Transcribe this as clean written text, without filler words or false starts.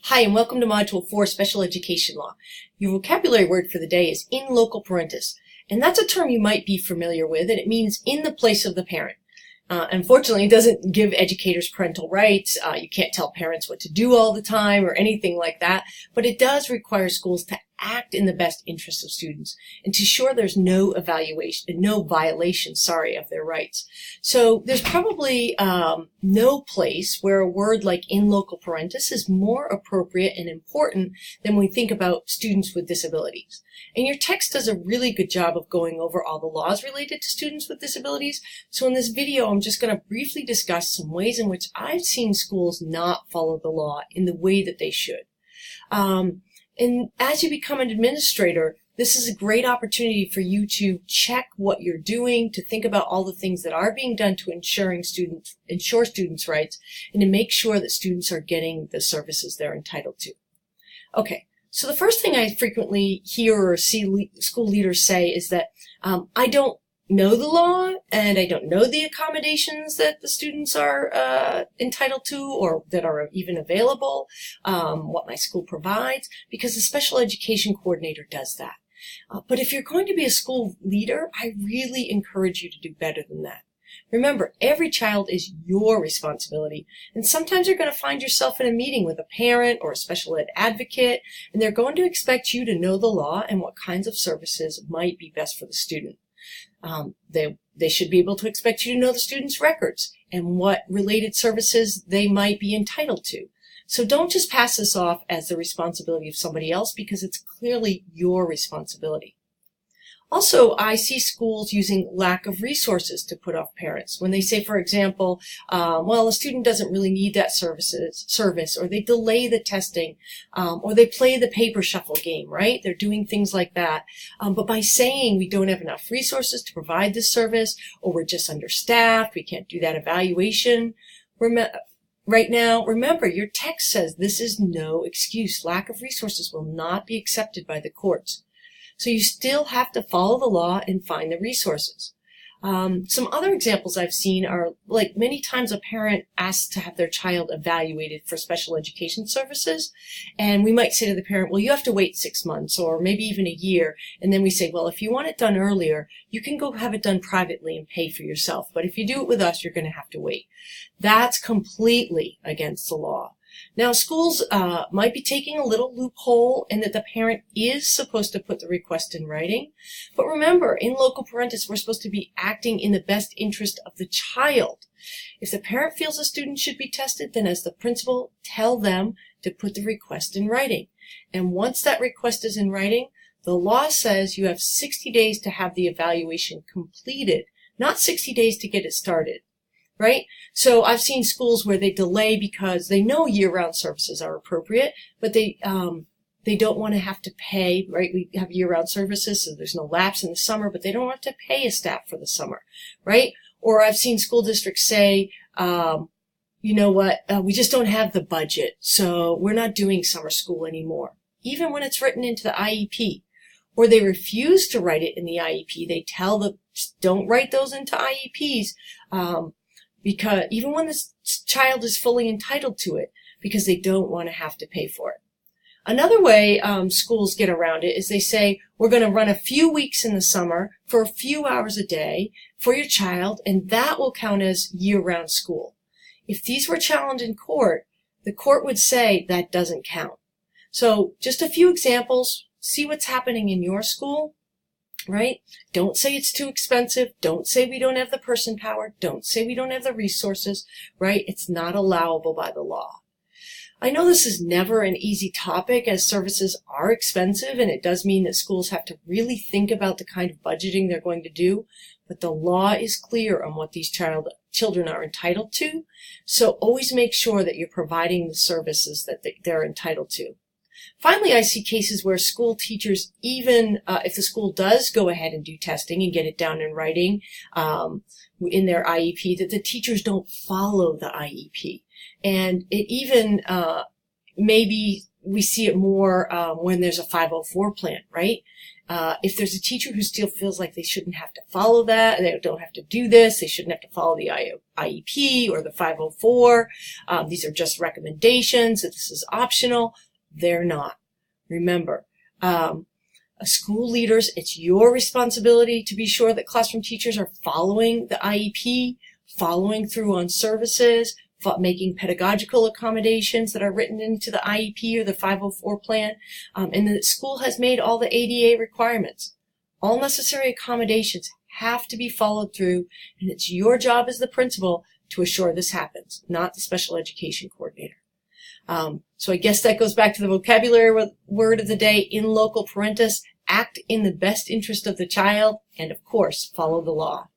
Hi, and welcome to Module 4, Special Education Law. Your vocabulary word for the day is in loco parentis, and that's a term you might be familiar with, and it means in the place of the parent. Unfortunately, it doesn't give educators parental rights. You can't tell parents what to do all the time or anything like that, but it does require schools to act in the best interest of students and to ensure there's no violation, of their rights. So there's probably no place where a word like in loco parentis is more appropriate and important than when we think about students with disabilities. And your text does a really good job of going over all the laws related to students with disabilities. So in this video, I'm just going to briefly discuss some ways in which I've seen schools not follow the law in the way that they should. And as you become an administrator, this is a great opportunity for you to check what you're doing, to think about all the things that are being done to ensure students' rights, and to make sure that students are getting the services they're entitled to. Okay, so the first thing I frequently hear or see school leaders say is that I don't know the law and I don't know the accommodations that the students are entitled to or that are even available, what my school provides, because the special education coordinator does that. But if you're going to be a school leader, I really encourage you to do better than that. Remember, every child is your responsibility, and sometimes you're going to find yourself in a meeting with a parent or a special ed advocate, and they're going to expect you to know the law and what kinds of services might be best for the student. They should be able to expect you to know the student's records and what related services they might be entitled to. So don't just pass this off as the responsibility of somebody else, because it's clearly your responsibility. Also, I see schools using lack of resources to put off parents. When they say, for example, well, a student doesn't really need that service, or they delay the testing, or they play the paper shuffle game, right? They're doing things like that. But by saying we don't have enough resources to provide this service, or we're just understaffed, we can't do that evaluation, right now, remember, your text says this is no excuse. Lack of resources will not be accepted by the courts. So you still have to follow the law and find the resources. Some other examples I've seen are, like, many times a parent asks to have their child evaluated for special education services, and we might say to the parent, well, you have to wait 6 months or maybe even a year, and then we say, well, if you want it done earlier, you can go have it done privately and pay for yourself, but if you do it with us, you're going to have to wait. That's completely against the law. Now, schools might be taking a little loophole in that the parent is supposed to put the request in writing. But remember, in loco parentis, we're supposed to be acting in the best interest of the child. If the parent feels a student should be tested, then as the principal, tell them to put the request in writing. And once that request is in writing, the law says you have 60 days to have the evaluation completed, not 60 days to get it started. Right? So I've seen schools where they delay because they know year-round services are appropriate, but they don't want to have to pay, right? We have year-round services, so there's no lapse in the summer, but they don't have to pay a staff for the summer, right? Or I've seen school districts say, you know what, we just don't have the budget, so we're not doing summer school anymore, even when it's written into the IEP. Or they refuse to write it in the IEP. They tell them, don't write those into IEPs, because even when the child is fully entitled to it, because they don't want to have to pay for it. Another way schools get around it is they say, we're going to run a few weeks in the summer for a few hours a day for your child, and that will count as year-round school. If these were challenged in court, the court would say that doesn't count. So just a few examples. See what's happening in your school. Right? Don't say it's too expensive. Don't say we don't have the person power. Don't say we don't have the resources, right? It's not allowable by the law. I know this is never an easy topic, as services are expensive, and it does mean that schools have to really think about the kind of budgeting they're going to do, but the law is clear on what these children are entitled to, so always make sure that you're providing the services that they're entitled to. Finally, I see cases where school teachers, even if the school does go ahead and do testing and get it down in writing in their IEP, that the teachers don't follow the IEP. And it even maybe we see it more when there's a 504 plan, right? If there's a teacher who still feels like they shouldn't have to follow that, they don't have to do this, they shouldn't have to follow the IEP or the 504, these are just recommendations, that this is optional, they're not. Remember, school leaders, it's your responsibility to be sure that classroom teachers are following the IEP, following through on services, making pedagogical accommodations that are written into the IEP or the 504 plan, and the school has made all the ADA requirements. All necessary accommodations have to be followed through, and it's your job as the principal to assure this happens, not the special education coordinator. So I guess that goes back to the vocabulary word of the day, in loco parentis, act in the best interest of the child, and of course, follow the law.